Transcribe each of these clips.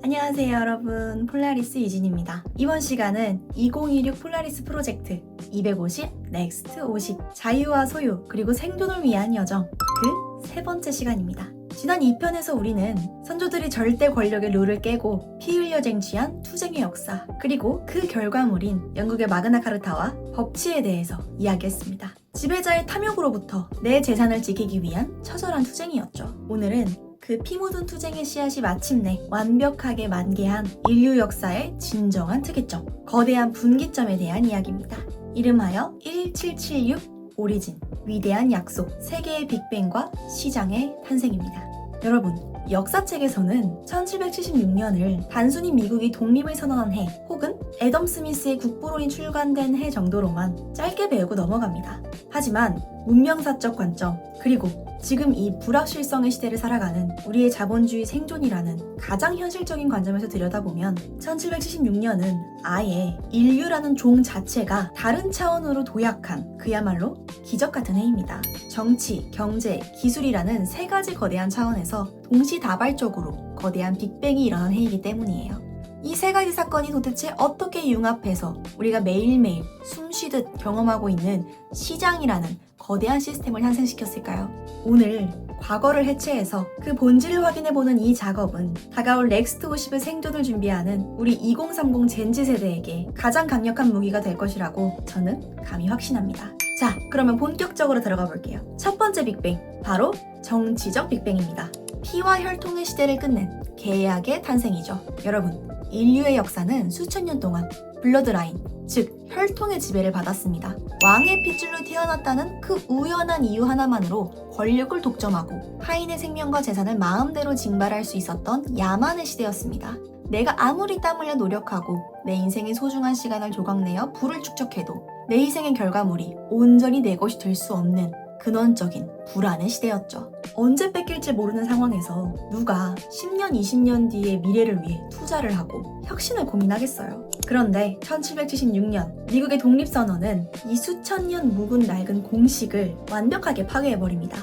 안녕하세요 여러분, 폴라리스 이진입니다. 이번 시간은 2026 폴라리스 프로젝트 250, 넥스트 50, 자유와 소유, 그리고 생존을 위한 여정, 그 세 번째 시간입니다. 지난 2편에서 우리는 선조들이 절대 권력의 룰을 깨고 피 흘려 쟁취한 투쟁의 역사, 그리고 그 결과물인 영국의 마그나카르타와 법치에 대해서 이야기했습니다. 지배자의 탐욕으로부터 내 재산을 지키기 위한 처절한 투쟁이었죠. 오늘은 그 피 묻은 투쟁의 씨앗이 마침내 완벽하게 만개한 인류 역사의 진정한 특이점, 거대한 분기점에 대한 이야기입니다. 이름하여 1776 오리진, 위대한 약속, 세계의 빅뱅과 시장의 탄생입니다. 여러분, 역사책에서는 1776년을 단순히 미국이 독립을 선언한 해, 혹은 애덤 스미스의 국보론이 출간된 해 정도로만 짧게 배우고 넘어갑니다. 하지만 문명사적 관점, 그리고 지금 이 불확실성의 시대를 살아가는 우리의 자본주의 생존이라는 가장 현실적인 관점에서 들여다보면 1776년은 아예 인류라는 종 자체가 다른 차원으로 도약한 그야말로 기적 같은 해입니다. 정치, 경제, 기술이라는 세 가지 거대한 차원에서 동시다발적으로 거대한 빅뱅이 일어난 해이기 때문이에요. 이 세 가지 사건이 도대체 어떻게 융합해서 우리가 매일매일 숨쉬듯 경험하고 있는 시장이라는 거대한 시스템을 탄생시켰을까요? 오늘 과거를 해체해서 그 본질을 확인해보는 이 작업은 다가올 넥스트 50의 생존을 준비하는 우리 2030 젠지 세대에게 가장 강력한 무기가 될 것이라고 저는 감히 확신합니다. 자, 그러면 본격적으로 들어가 볼게요. 첫 번째 빅뱅, 바로 정치적 빅뱅입니다. 피와 혈통의 시대를 끝낸 계약의 탄생이죠. 여러분, 인류의 역사는 수천 년 동안 블러드라인, 즉 혈통의 지배를 받았습니다. 왕의 핏줄로 태어났다는 그 우연한 이유 하나만으로 권력을 독점하고 타인의 생명과 재산을 마음대로 징발할 수 있었던 야만의 시대였습니다. 내가 아무리 땀 흘려 노력하고 내 인생의 소중한 시간을 조각내어 부를 축적해도 내 희생의 결과물이 온전히 내 것이 될 수 없는 근원적인 불안의 시대였죠. 언제 뺏길지 모르는 상황에서 누가 10년, 20년 뒤의 미래를 위해 투자를 하고 혁신을 고민하겠어요. 그런데 1776년 미국의 독립선언은 이 수천 년 묵은 낡은 공식을 완벽하게 파괴해버립니다.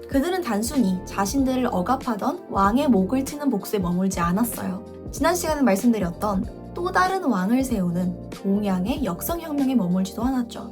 그들은 단순히 자신들을 억압하던 왕의 목을 치는 복수에 머물지 않았어요. 지난 시간에 말씀드렸던 또 다른 왕을 세우는 동양의 역성혁명에 머물지도 않았죠.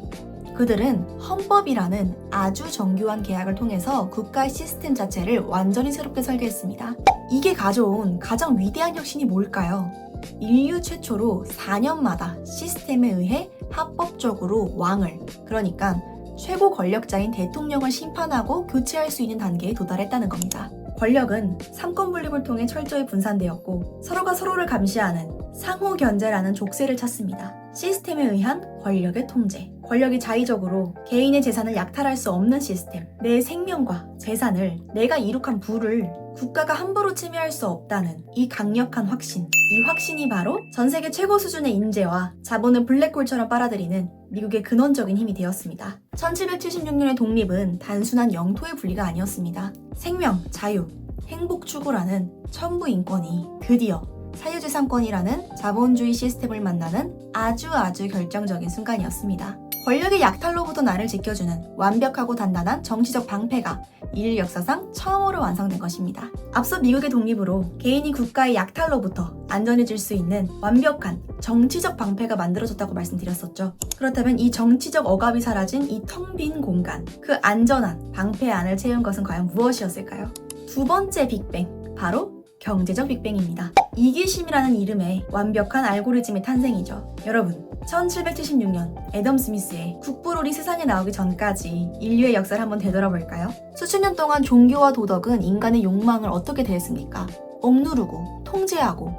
그들은 헌법이라는 아주 정교한 계약을 통해서 국가의 시스템 자체를 완전히 새롭게 설계했습니다. 이게 가져온 가장 위대한 혁신이 뭘까요? 인류 최초로 4년마다 시스템에 의해 합법적으로 왕을, 그러니까 최고 권력자인 대통령을 심판하고 교체할 수 있는 단계에 도달했다는 겁니다. 권력은 삼권 분립을 통해 철저히 분산되었고 서로가 서로를 감시하는 상호 견제라는 족쇄를 찾습니다. 시스템에 의한 권력의 통제, 권력이 자의적으로 개인의 재산을 약탈할 수 없는 시스템, 내 생명과 재산을, 내가 이룩한 부를 국가가 함부로 침해할 수 없다는 이 강력한 확신, 이 확신이 바로 전 세계 최고 수준의 인재와 자본을 블랙홀처럼 빨아들이는 미국의 근원적인 힘이 되었습니다. 1776년의 독립은 단순한 영토의 분리가 아니었습니다. 생명, 자유, 행복 추구라는 천부 인권이 드디어 사유재산권이라는 자본주의 시스템을 만나는 아주 결정적인 순간이었습니다. 권력의 약탈로부터 나를 지켜주는 완벽하고 단단한 정치적 방패가 인류 역사상 처음으로 완성된 것입니다. 앞서 미국의 독립으로 개인이 국가의 약탈로부터 안전해질 수 있는 완벽한 정치적 방패가 만들어졌다고 말씀드렸었죠. 그렇다면 이 정치적 억압이 사라진 이 텅 빈 공간, 그 안전한 방패 안을 채운 것은 과연 무엇이었을까요? 두 번째 빅뱅, 바로 경제적 빅뱅입니다. 이기심이라는 이름의 완벽한 알고리즘의 탄생이죠. 여러분, 1776년 애덤 스미스의 국부론이 세상에 나오기 전까지 인류의 역사를 한번 되돌아볼까요? 수천 년 동안 종교와 도덕은 인간의 욕망을 어떻게 대했습니까? 억누르고 통제하고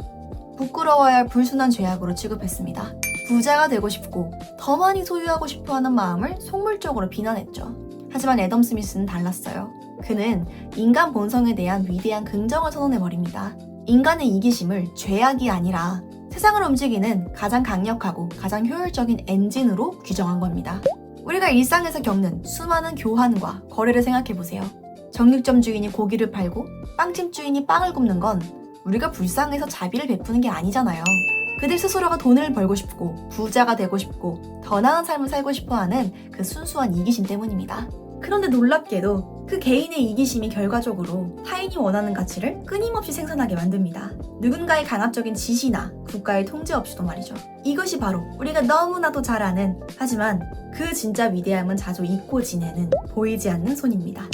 부끄러워야 할 불순한 죄악으로 취급했습니다. 부자가 되고 싶고 더 많이 소유하고 싶어하는 마음을 속물적으로 비난했죠. 하지만 애덤 스미스는 달랐어요. 그는 인간 본성에 대한 위대한 긍정을 선언해버립니다. 인간의 이기심을 죄악이 아니라 세상을 움직이는 가장 강력하고 가장 효율적인 엔진으로 규정한 겁니다. 우리가 일상에서 겪는 수많은 교환과 거래를 생각해보세요. 정육점 주인이 고기를 팔고 빵집 주인이 빵을 굽는 건 우리가 불쌍해서 자비를 베푸는 게 아니잖아요. 그들 스스로가 돈을 벌고 싶고 부자가 되고 싶고 더 나은 삶을 살고 싶어하는 그 순수한 이기심 때문입니다. 그런데 놀랍게도 그 개인의 이기심이 결과적으로 타인이 원하는 가치를 끊임없이 생산하게 만듭니다. 누군가의 강압적인 지시나 국가의 통제 없이도 말이죠. 이것이 바로 우리가 너무나도 잘 아는, 하지만 그 진짜 위대함은 자주 잊고 지내는 보이지 않는 손입니다.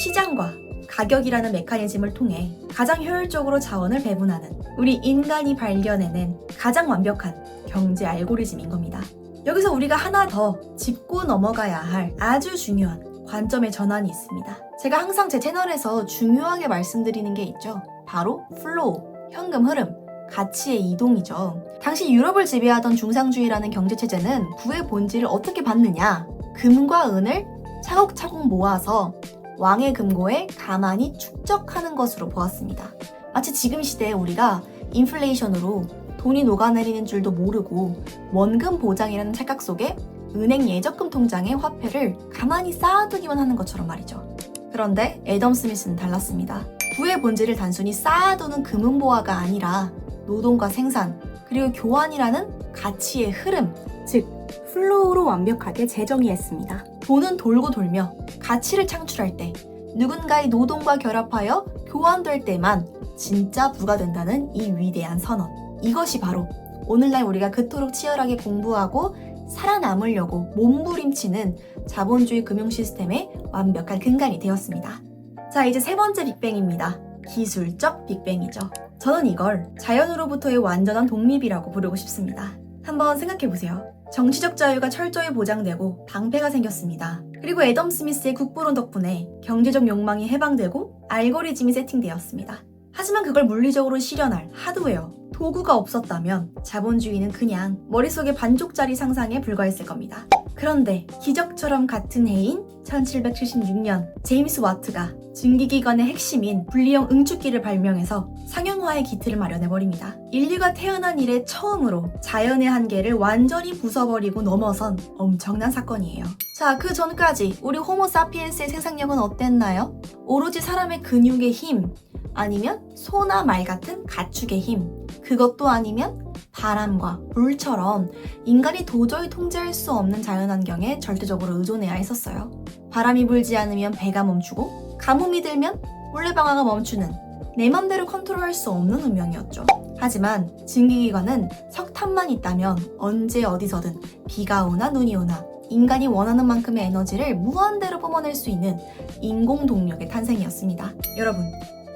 시장과 가격이라는 메커니즘을 통해 가장 효율적으로 자원을 배분하는 우리 인간이 발견해낸 가장 완벽한 경제 알고리즘인 겁니다. 여기서 우리가 하나 더 짚고 넘어가야 할 아주 중요한 관점의 전환이 있습니다. 제가 항상 제 채널에서 중요하게 말씀드리는 게 있죠. 바로 플로우, 현금 흐름, 가치의 이동이죠. 당시 유럽을 지배하던 중상주의라는 경제체제는 부의 본질을 어떻게 받느냐? 금과 은을 차곡차곡 모아서 왕의 금고에 가만히 축적하는 것으로 보았습니다. 마치 지금 시대에 우리가 인플레이션으로 돈이 녹아내리는 줄도 모르고 원금 보장이라는 착각 속에 은행 예적금 통장에 화폐를 가만히 쌓아두기만 하는 것처럼 말이죠. 그런데 애덤 스미스는 달랐습니다. 부의 본질을 단순히 쌓아두는 금은보화가 아니라 노동과 생산, 그리고 교환이라는 가치의 흐름, 즉 플로우로 완벽하게 재정의했습니다. 돈은 돌고 돌며 가치를 창출할 때, 누군가의 노동과 결합하여 교환될 때만 진짜 부가 된다는 이 위대한 선언. 이것이 바로 오늘날 우리가 그토록 치열하게 공부하고 살아남으려고 몸부림치는 자본주의 금융 시스템의 완벽한 근간이 되었습니다. 자, 이제 세 번째 빅뱅입니다. 기술적 빅뱅이죠. 저는 이걸 자연으로부터의 완전한 독립이라고 부르고 싶습니다. 한번 생각해보세요. 정치적 자유가 철저히 보장되고 방패가 생겼습니다. 그리고 애덤 스미스의 국부론 덕분에 경제적 욕망이 해방되고 알고리즘이 세팅되었습니다. 하지만 그걸 물리적으로 실현할 하드웨어, 도구가 없었다면 자본주의는 그냥 머릿속의 반쪽짜리 상상에 불과했을 겁니다. 그런데 기적처럼 같은 해인 1776년 제임스 와트가 증기기관의 핵심인 분리형 응축기를 발명해서 상용화의 기틀을 마련해버립니다. 인류가 태어난 이래 처음으로 자연의 한계를 완전히 부숴버리고 넘어선 엄청난 사건이에요. 자, 그 전까지 우리 호모 사피엔스의 생산력은 어땠나요? 오로지 사람의 근육의 힘, 아니면 소나 말 같은 가축의 힘, 그것도 아니면 바람과 물처럼 인간이 도저히 통제할 수 없는 자연환경에 절대적으로 의존해야 했었어요. 바람이 불지 않으면 배가 멈추고 가뭄이 들면 물레방아가 멈추는 내 맘대로 컨트롤할 수 없는 운명이었죠. 하지만 증기기관은 석탄만 있다면 언제 어디서든 비가 오나 눈이 오나 인간이 원하는 만큼의 에너지를 무한대로 뿜어낼 수 있는 인공동력의 탄생이었습니다. 여러분,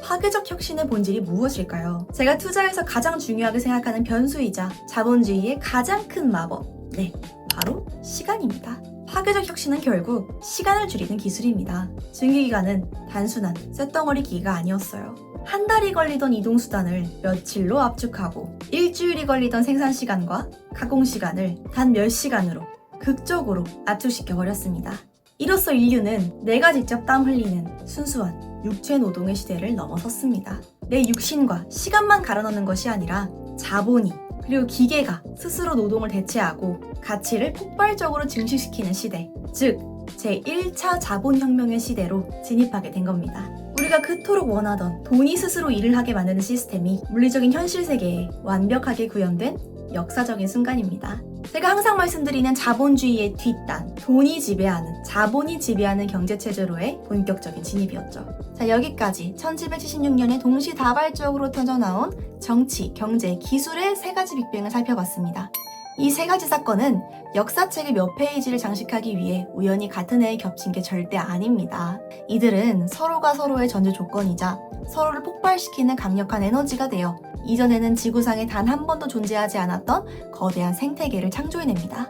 파괴적 혁신의 본질이 무엇일까요? 제가 투자에서 가장 중요하게 생각하는 변수이자 자본주의의 가장 큰 마법, 네, 바로 시간입니다. 파괴적 혁신은 결국 시간을 줄이는 기술입니다. 증기기관은 단순한 쇳덩어리 기기가 아니었어요. 한 달이 걸리던 이동수단을 며칠로 압축하고 일주일이 걸리던 생산시간과 가공시간을 단 몇 시간으로 극적으로 압축시켜버렸습니다. 이로써 인류는 내가 직접 땀 흘리는 순수한 육체 노동의 시대를 넘어섰습니다. 내 육신과 시간만 갈아넣는 것이 아니라 자본이 그리고 기계가 스스로 노동을 대체하고 가치를 폭발적으로 증식시키는 시대, 즉 제1차 자본혁명의 시대로 진입하게 된 겁니다. 우리가 그토록 원하던 돈이 스스로 일을 하게 만드는 시스템이 물리적인 현실 세계에 완벽하게 구현된 역사적인 순간입니다. 제가 항상 말씀드리는 자본주의의 뒷단, 돈이 지배하는, 자본이 지배하는 경제체제로의 본격적인 진입이었죠. 자, 여기까지 1776년에 동시다발적으로 터져나온 정치, 경제, 기술의 세 가지 빅뱅을 살펴봤습니다. 이 세 가지 사건은 역사책의 몇 페이지를 장식하기 위해 우연히 같은 해에 겹친 게 절대 아닙니다. 이들은 서로가 서로의 전제 조건이자 서로를 폭발시키는 강력한 에너지가 되어 이전에는 지구상에 단 한 번도 존재하지 않았던 거대한 생태계를 창조해냅니다.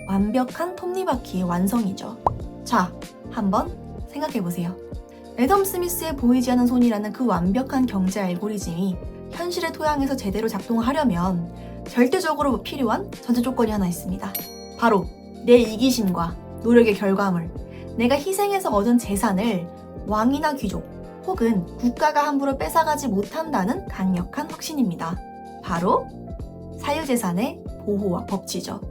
완벽한 톱니바퀴의 완성이죠. 자, 한번 생각해보세요. 애덤 스미스의 보이지 않는 손이라는 그 완벽한 경제 알고리즘이 현실의 토양에서 제대로 작동하려면 절대적으로 필요한 전제 조건이 하나 있습니다. 바로 내 이기심과 노력의 결과물, 내가 희생해서 얻은 재산을 왕이나 귀족 혹은 국가가 함부로 뺏어가지 못한다는 강력한 확신입니다. 바로 사유재산의 보호와 법치죠.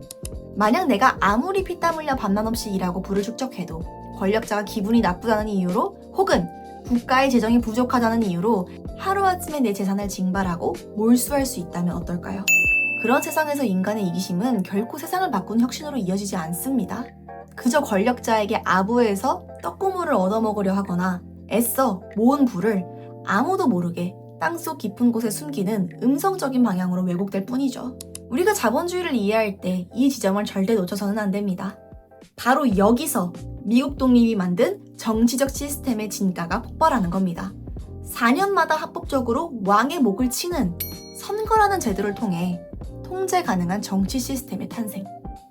만약 내가 아무리 피땀 흘려 밤낮 없이 일하고 부를 축적해도 권력자가 기분이 나쁘다는 이유로 혹은 국가의 재정이 부족하다는 이유로 하루아침에 내 재산을 징발하고 몰수할 수 있다면 어떨까요? 그런 세상에서 인간의 이기심은 결코 세상을 바꾸는 혁신으로 이어지지 않습니다. 그저 권력자에게 아부해서 떡고물을 얻어먹으려 하거나 애써 모은 부를 아무도 모르게 땅속 깊은 곳에 숨기는 음성적인 방향으로 왜곡될 뿐이죠. 우리가 자본주의를 이해할 때 이 지점을 절대 놓쳐서는 안 됩니다. 바로 여기서 미국 독립이 만든 정치적 시스템의 진가가 폭발하는 겁니다. 4년마다 합법적으로 왕의 목을 치는 선거라는 제도를 통해 통제 가능한 정치 시스템의 탄생.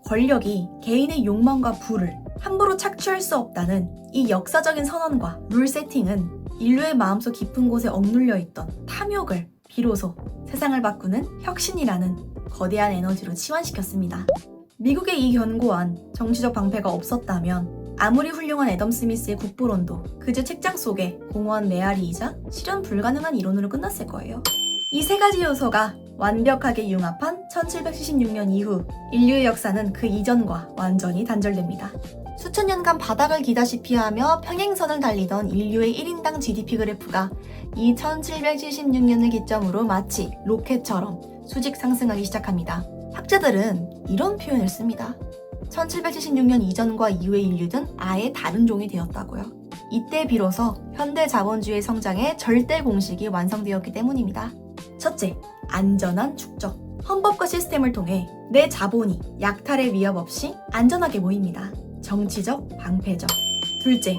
권력이 개인의 욕망과 부를 함부로 착취할 수 없다는 이 역사적인 선언과 룰 세팅은 인류의 마음속 깊은 곳에 억눌려 있던 탐욕을 비로소 세상을 바꾸는 혁신이라는 거대한 에너지로 치환시켰습니다. 미국의 이 견고한 정치적 방패가 없었다면 아무리 훌륭한 애덤 스미스의 국부론도 그저 책장 속에 공허한 메아리이자 실현 불가능한 이론으로 끝났을 거예요. 이 세 가지 요소가 완벽하게 융합한 1776년 이후 인류의 역사는 그 이전과 완전히 단절됩니다. 수천 년간 바닥을 기다시피 하며 평행선을 달리던 인류의 1인당 GDP 그래프가 이 1776년을 기점으로 마치 로켓처럼 수직 상승하기 시작합니다. 학자들은 이런 표현을 씁니다. 1776년 이전과 이후의 인류는 아예 다른 종이 되었다고요. 이때 비로소 현대 자본주의 성장의 절대 공식이 완성되었기 때문입니다. 첫째, 안전한 축적. 헌법과 시스템을 통해 내 자본이 약탈의 위협 없이 안전하게 모입니다. 정치적 방패죠. 둘째,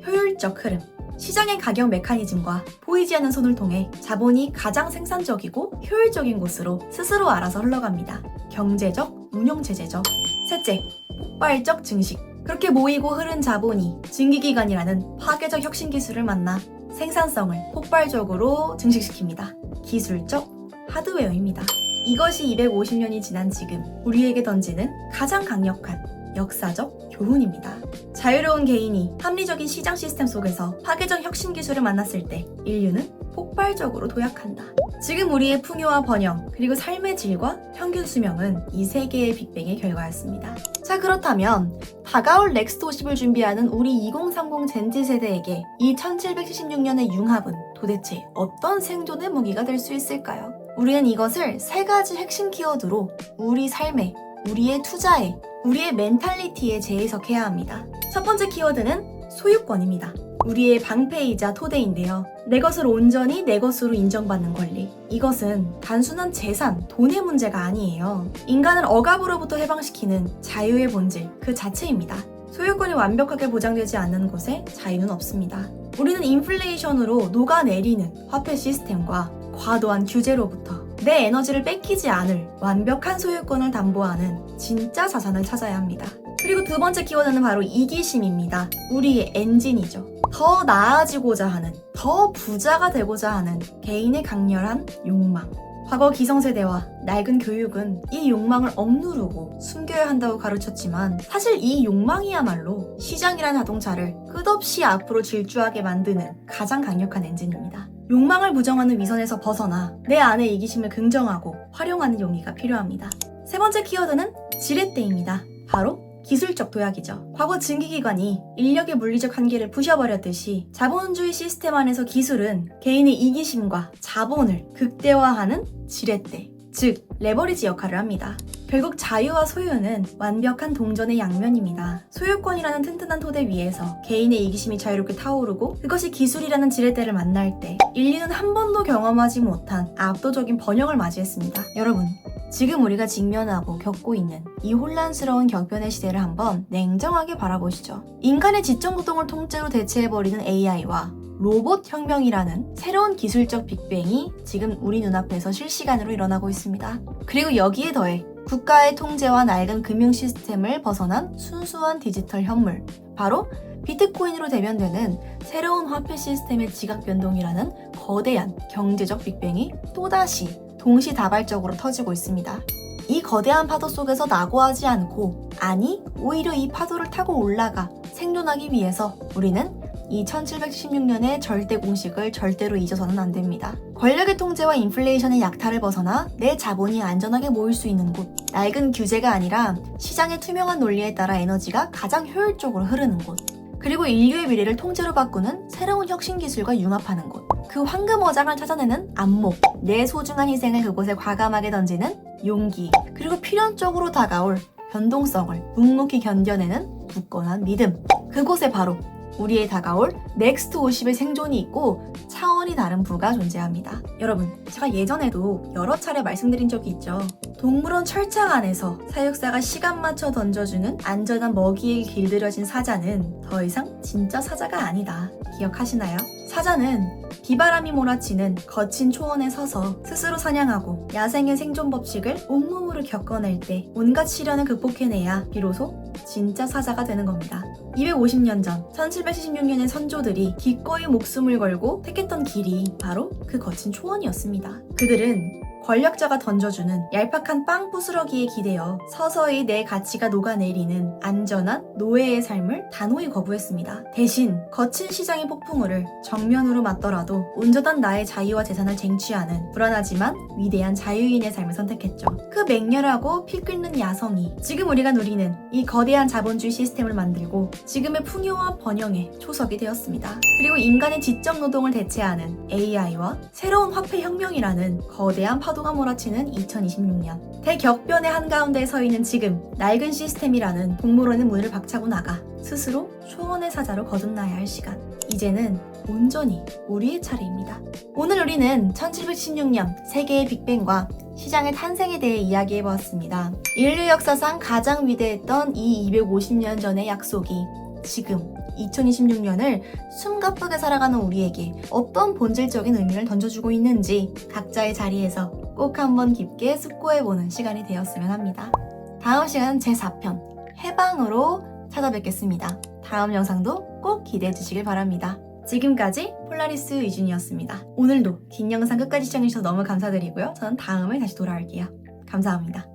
효율적 흐름. 시장의 가격 메커니즘과 보이지 않는 손을 통해 자본이 가장 생산적이고 효율적인 곳으로 스스로 알아서 흘러갑니다. 경제적 운용체제죠. 셋째, 폭발적 증식. 그렇게 모이고 흐른 자본이 증기기관이라는 파괴적 혁신 기술을 만나 생산성을 폭발적으로 증식시킵니다. 기술적 하드웨어입니다. 이것이 250년이 지난 지금 우리에게 던지는 가장 강력한 역사적 교훈입니다. 자유로운 개인이 합리적인 시장 시스템 속에서 파괴적 혁신 기술을 만났을 때 인류는 폭발적으로 도약한다. 지금 우리의 풍요와 번영, 그리고 삶의 질과 평균 수명은 이 세 개의 빅뱅의 결과였습니다. 자, 그렇다면 다가올 넥스트 50을 준비하는 우리 2030 젠지 세대에게 이 1776년의 융합은 도대체 어떤 생존의 무기가 될 수 있을까요? 우리는 이것을 세 가지 핵심 키워드로 우리 삶에, 우리의 투자에, 우리의 멘탈리티에 재해석해야 합니다. 첫 번째 키워드는 소유권입니다. 우리의 방패이자 토대인데요. 내 것을 온전히 내 것으로 인정받는 권리. 이것은 단순한 재산, 돈의 문제가 아니에요. 인간을 억압으로부터 해방시키는 자유의 본질 그 자체입니다. 소유권이 완벽하게 보장되지 않는 곳에 자유는 없습니다. 우리는 인플레이션으로 녹아내리는 화폐 시스템과 과도한 규제로부터 내 에너지를 뺏기지 않을 완벽한 소유권을 담보하는 진짜 자산을 찾아야 합니다. 그리고 두 번째 키워드는 바로 이기심입니다. 우리의 엔진이죠. 더 나아지고자 하는, 더 부자가 되고자 하는 개인의 강렬한 욕망. 과거 기성세대와 낡은 교육은 이 욕망을 억누르고 숨겨야 한다고 가르쳤지만 사실 이 욕망이야말로 시장이라는 자동차를 끝없이 앞으로 질주하게 만드는 가장 강력한 엔진입니다. 욕망을 부정하는 위선에서 벗어나 내 안의 이기심을 긍정하고 활용하는 용기가 필요합니다. 세 번째 키워드는 지렛대입니다. 바로 기술적 도약이죠. 과거 증기기관이 인력의 물리적 한계를 부셔버렸듯이 자본주의 시스템 안에서 기술은 개인의 이기심과 자본을 극대화하는 지렛대, 즉 레버리지 역할을 합니다. 결국 자유와 소유는 완벽한 동전의 양면입니다. 소유권이라는 튼튼한 토대 위에서 개인의 이기심이 자유롭게 타오르고 그것이 기술이라는 지렛대를 만날 때 인류는 한 번도 경험하지 못한 압도적인 번영을 맞이했습니다. 여러분, 지금 우리가 직면하고 겪고 있는 이 혼란스러운 격변의 시대를 한번 냉정하게 바라보시죠. 인간의 지적노동을 통째로 대체해버리는 AI와 로봇 혁명이라는 새로운 기술적 빅뱅이 지금 우리 눈앞에서 실시간으로 일어나고 있습니다. 그리고 여기에 더해 국가의 통제와 낡은 금융 시스템을 벗어난 순수한 디지털 현물, 바로 비트코인으로 대변되는 새로운 화폐 시스템의 지각 변동이라는 거대한 경제적 빅뱅이 또다시 동시다발적으로 터지고 있습니다. 이 거대한 파도 속에서 낙오하지 않고, 아니 오히려 이 파도를 타고 올라가 생존하기 위해서 우리는 이 1776년의 절대 공식을 절대로 잊어서는 안 됩니다. 권력의 통제와 인플레이션의 약탈을 벗어나 내 자본이 안전하게 모일 수 있는 곳, 낡은 규제가 아니라 시장의 투명한 논리에 따라 에너지가 가장 효율적으로 흐르는 곳, 그리고 인류의 미래를 통째로 바꾸는 새로운 혁신 기술과 융합하는 곳, 그 황금 어장을 찾아내는 안목, 내 소중한 희생을 그곳에 과감하게 던지는 용기, 그리고 필연적으로 다가올 변동성을 묵묵히 견뎌내는 굳건한 믿음. 그곳에 바로 우리에 다가올 넥스트 50의 생존이 있고 차원이 다른 부가 존재합니다. 여러분, 제가 예전에도 여러 차례 말씀드린 적이 있죠. 동물원 철장 안에서 사육사가 시간 맞춰 던져주는 안전한 먹이에 길들여진 사자는 더 이상 진짜 사자가 아니다. 기억하시나요? 사자는 비바람이 몰아치는 거친 초원에 서서 스스로 사냥하고 야생의 생존 법칙을 온몸으로 겪어낼 때 온갖 시련을 극복해내야 비로소 진짜 사자가 되는 겁니다. 250년 전 1776년의 선조들이 기꺼이 목숨을 걸고 택했던 길이 바로 그 거친 초원이었습니다. 그들은 권력자가 던져주는 얄팍한 빵 부스러기에 기대어 서서히 내 가치가 녹아내리는 안전한 노예의 삶을 단호히 거부했습니다. 대신 거친 시장의 폭풍우를 정면으로 맞더라도 온전한 나의 자유와 재산을 쟁취하는 불안하지만 위대한 자유인의 삶을 선택했죠. 그 맹렬하고 피 끓는 야성이 지금 우리가 누리는 이 거대한 자본주의 시스템을 만들고 지금의 풍요와 번영의 초석이 되었습니다. 그리고 인간의 지적 노동을 대체하는 AI와 새로운 화폐 혁명이라는 거대한 파도가 몰아치는 2026년. 대격변의 한가운데 서 있는 지금 낡은 시스템이라는 동물원의 문을 박차고 나가 스스로 초원의 사자로 거듭나야 할 시간. 이제는 온전히 우리의 차례입니다. 오늘 우리는 1716년 세계의 빅뱅과 시장의 탄생에 대해 이야기해보았습니다. 인류 역사상 가장 위대했던 이 250년 전의 약속이 지금 2026년을 숨가쁘게 살아가는 우리에게 어떤 본질적인 의미를 던져주고 있는지 각자의 자리에서 꼭 한번 깊게 숙고해보는 시간이 되었으면 합니다. 다음 시간은 제4편 해방으로 찾아뵙겠습니다. 다음 영상도 꼭 기대해주시길 바랍니다. 지금까지 폴라리스 유준이었습니다. 오늘도 긴 영상 끝까지 시청해주셔서 너무 감사드리고요. 저는 다음에 다시 돌아올게요. 감사합니다.